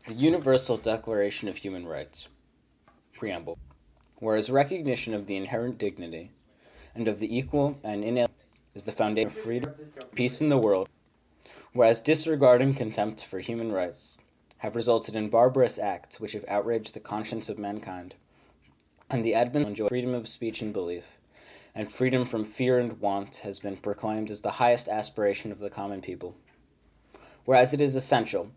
The Universal Declaration of Human Rights, Preamble. Whereas recognition of the inherent dignity and of the equal and inalienable is the foundation of freedom, peace in the world, whereas disregard and contempt for human rights have resulted in barbarous acts which have outraged the conscience of mankind, and the advent of enjoy freedom of speech and belief, and freedom from fear and want has been proclaimed as the highest aspiration of the common people. Whereas it is essential,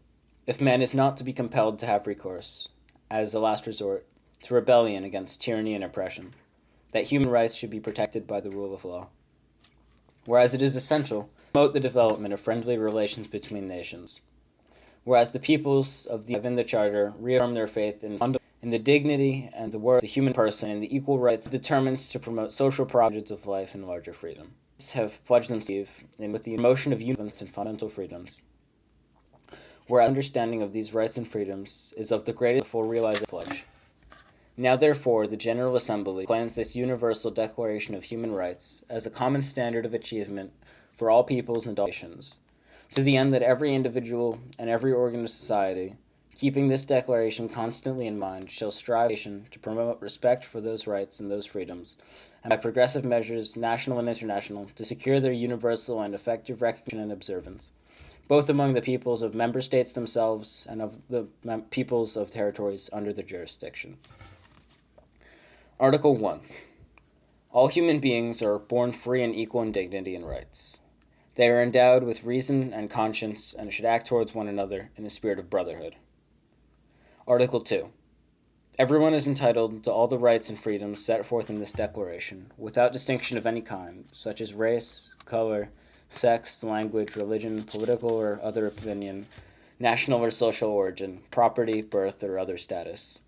if man is not to be compelled to have recourse, as a last resort, to rebellion against tyranny and oppression, that human rights should be protected by the rule of law. Whereas it is essential to promote the development of friendly relations between nations. Whereas the peoples of the Charter reaffirm their faith in the dignity and the worth of the human person and the equal rights determined to promote social progress of life and larger freedom. These have pledged themselves in with the promotion of unions and fundamental freedoms. Whereas understanding of these rights and freedoms is of the greatest full realization pledge. Now therefore the General Assembly claims this Universal Declaration of Human Rights as a common standard of achievement for all peoples and all nations, to the end that every individual and every organ of society, keeping this declaration constantly in mind, shall strive to promote respect for those rights and those freedoms, and by progressive measures, national and international, to secure their universal and effective recognition and observance, both among the peoples of member states themselves and of the peoples of territories under their jurisdiction. Article 1. All human beings are born free and equal in dignity and rights. They are endowed with reason and conscience and should act towards one another in a spirit of brotherhood. Article 2. Everyone is entitled to all the rights and freedoms set forth in this declaration, without distinction of any kind, such as race, color, sex, language, religion, political or other opinion, national or social origin, property, birth, or other status.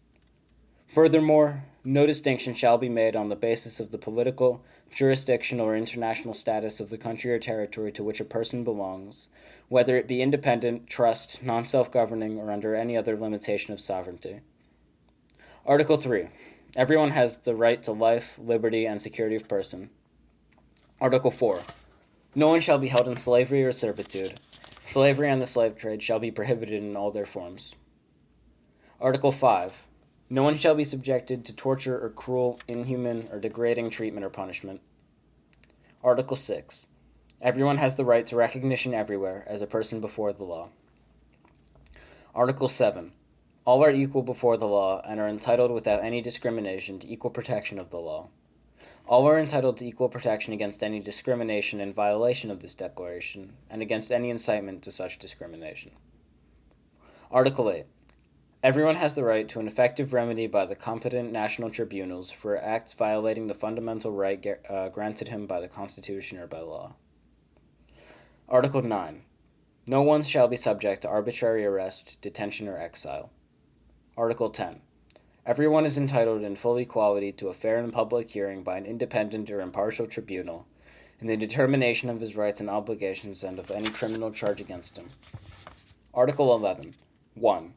Furthermore, no distinction shall be made on the basis of the political, jurisdictional, or international status of the country or territory to which a person belongs, whether it be independent, trust, non-self-governing, or under any other limitation of sovereignty. Article 3. Everyone has the right to life, liberty, and security of person. Article 4. No one shall be held in slavery or servitude. Slavery and the slave trade shall be prohibited in all their forms. Article 5. No one shall be subjected to torture or cruel, inhuman, or degrading treatment or punishment. Article 6. Everyone has the right to recognition everywhere as a person before the law. Article 7. All are equal before the law and are entitled without any discrimination to equal protection of the law. All are entitled to equal protection against any discrimination in violation of this declaration and against any incitement to such discrimination. Article 8. Everyone has the right to an effective remedy by the competent national tribunals for acts violating the fundamental right granted him by the Constitution or by law. Article 9. No one shall be subject to arbitrary arrest, detention, or exile. Article 10. Everyone is entitled in full equality to a fair and public hearing by an independent or impartial tribunal in the determination of his rights and obligations and of any criminal charge against him. Article 11. 1.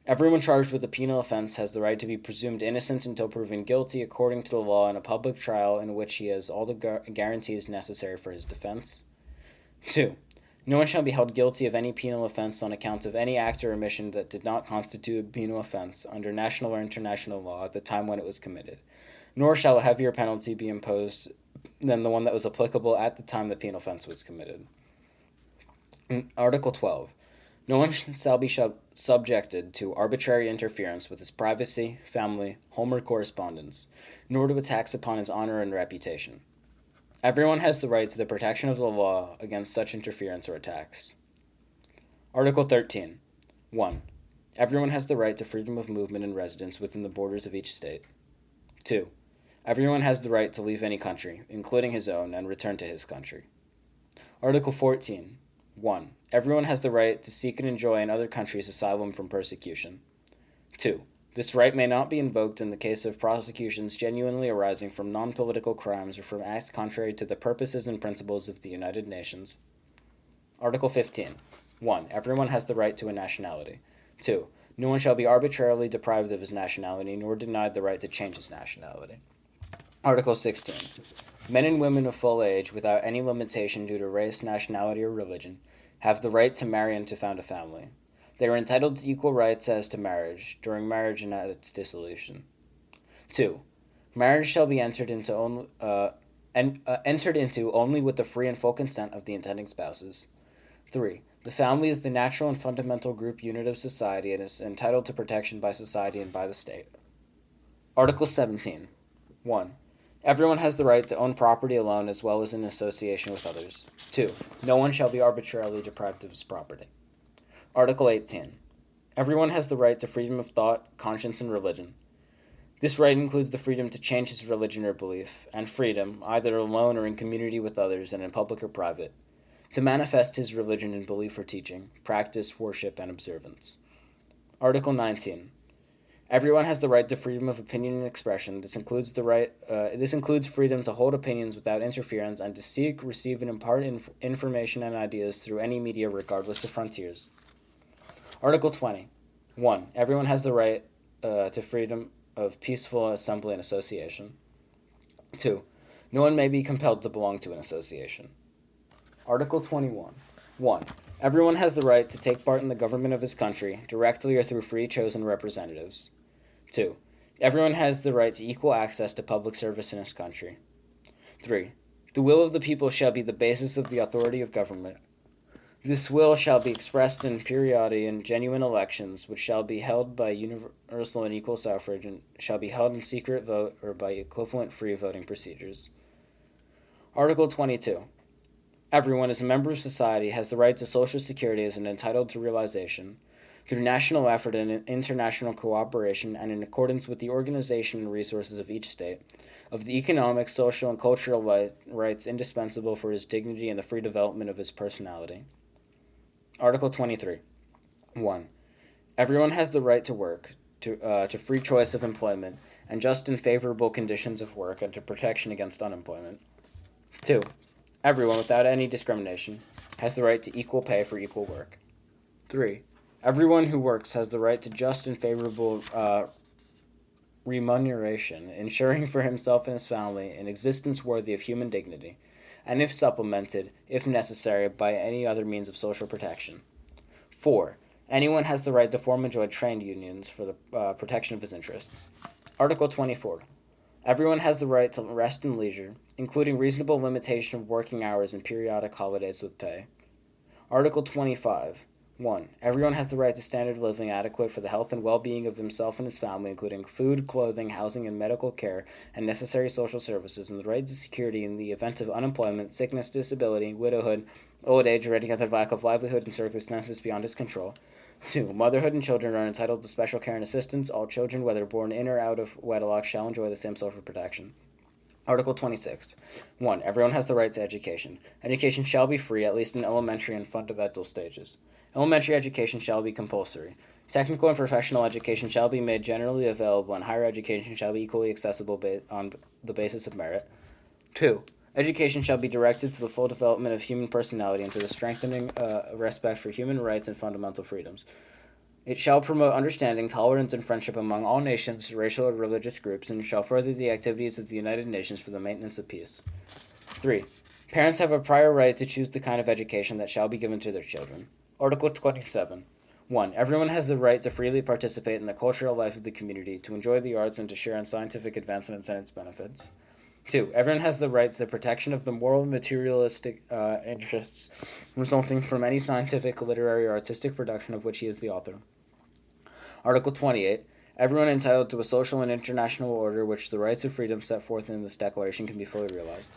Everyone charged with a penal offense has the right to be presumed innocent until proven guilty according to the law in a public trial in which he has all the guarantees necessary for his defense. 2. No one shall be held guilty of any penal offense on account of any act or omission that did not constitute a penal offense under national or international law at the time when it was committed, nor shall a heavier penalty be imposed than the one that was applicable at the time the penal offense was committed. Article 12. No one shall be subjected to arbitrary interference with his privacy, family, home, or correspondence, nor to attacks upon his honor and reputation. Everyone has the right to the protection of the law against such interference or attacks. Article 13. 1. Everyone has the right to freedom of movement and residence within the borders of each state. 2. Everyone has the right to leave any country, including his own, and return to his country. Article 14. 1. Everyone has the right to seek and enjoy in other countries asylum from persecution. 2. This right may not be invoked in the case of prosecutions genuinely arising from non-political crimes or from acts contrary to the purposes and principles of the United Nations. Article 15. 1. Everyone has the right to a nationality. 2. No one shall be arbitrarily deprived of his nationality nor denied the right to change his nationality. Article 16. Men and women of full age, without any limitation due to race, nationality, or religion, have the right to marry and to found a family. They are entitled to equal rights as to marriage, during marriage and at its dissolution. 2. Marriage shall be entered into only with the free and full consent of the intending spouses. 3. The family is the natural and fundamental group unit of society and is entitled to protection by society and by the state. Article 17. 1. Everyone has the right to own property alone as well as in association with others. 2. No one shall be arbitrarily deprived of his property. Article 18. Everyone has the right to freedom of thought, conscience, and religion. This right includes the freedom to change his religion or belief, and freedom, either alone or in community with others and in public or private, to manifest his religion in belief or teaching, practice, worship, and observance. Article 19. Everyone has the right to freedom of opinion and expression. This includes freedom to hold opinions without interference and to seek, receive, and impart information and ideas through any media regardless of frontiers. Article 20. 1. Everyone has the right to freedom of peaceful assembly and association. 2. No one may be compelled to belong to an association. Article 21. 1. Everyone has the right to take part in the government of his country, directly or through free chosen representatives. 2. Everyone has the right to equal access to public service in his country. 3. The will of the people shall be the basis of the authority of government. This will shall be expressed in periodic and genuine elections, which shall be held by universal and equal suffrage, and shall be held in secret vote or by equivalent free voting procedures. Article 22. Everyone, as a member of society, has the right to Social Security as an entitled to realization, through national effort and international cooperation, and in accordance with the organization and resources of each state, of the economic, social, and cultural rights indispensable for his dignity and the free development of his personality. Article 23. 1. Everyone has the right to work, to free choice of employment, and just and favorable conditions of work, and to protection against unemployment. 2. Everyone, without any discrimination, has the right to equal pay for equal work. 3. Everyone who works has the right to just and favorable remuneration, ensuring for himself and his family an existence worthy of human dignity, and if supplemented, if necessary, by any other means of social protection. 4. Anyone has the right to form and join trade unions for the protection of his interests. Article 24. Everyone has the right to rest and leisure, including reasonable limitation of working hours and periodic holidays with pay. Article 25. 1. Everyone has the right to standard of living adequate for the health and well-being of himself and his family, including food, clothing, housing, and medical care, and necessary social services, and the right to security in the event of unemployment, sickness, disability, widowhood, old age, or any other lack of livelihood and circumstances beyond his control. 2. Motherhood and children are entitled to special care and assistance. All children, whether born in or out of wedlock, shall enjoy the same social protection. Article 26. 1. Everyone has the right to education. Education shall be free, at least in elementary and fundamental stages. Elementary education shall be compulsory. Technical and professional education shall be made generally available, and higher education shall be equally accessible on the basis of merit. 2. Education shall be directed to the full development of human personality and to the strengthening respect for human rights and fundamental freedoms. It shall promote understanding, tolerance, and friendship among all nations, racial, or religious groups, and shall further the activities of the United Nations for the maintenance of peace. 3. Parents have a prior right to choose the kind of education that shall be given to their children. Article 27. 1. Everyone has the right to freely participate in the cultural life of the community, to enjoy the arts, and to share in scientific advancements and its benefits. 2. Everyone has the right to the protection of the moral and materialistic interests resulting from any scientific, literary, or artistic production of which he is the author. Article 28. Everyone entitled to a social and international order which the rights and freedoms set forth in this declaration can be fully realized.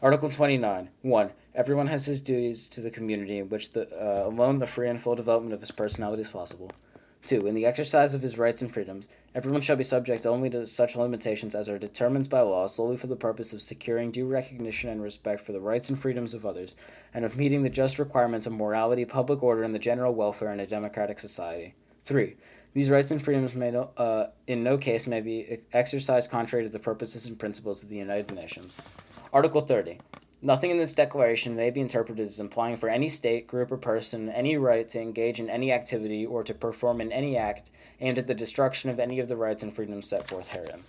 Article 29. 1. Everyone has his duties to the community in which alone the free and full development of his personality is possible. 2. In the exercise of his rights and freedoms, everyone shall be subject only to such limitations as are determined by law solely for the purpose of securing due recognition and respect for the rights and freedoms of others, and of meeting the just requirements of morality, public order, and the general welfare in a democratic society. 3. These rights and freedoms in no case may be exercised contrary to the purposes and principles of the United Nations. Article 30. Nothing in this declaration may be interpreted as implying for any state, group, or person any right to engage in any activity or to perform in any act aimed at the destruction of any of the rights and freedoms set forth herein.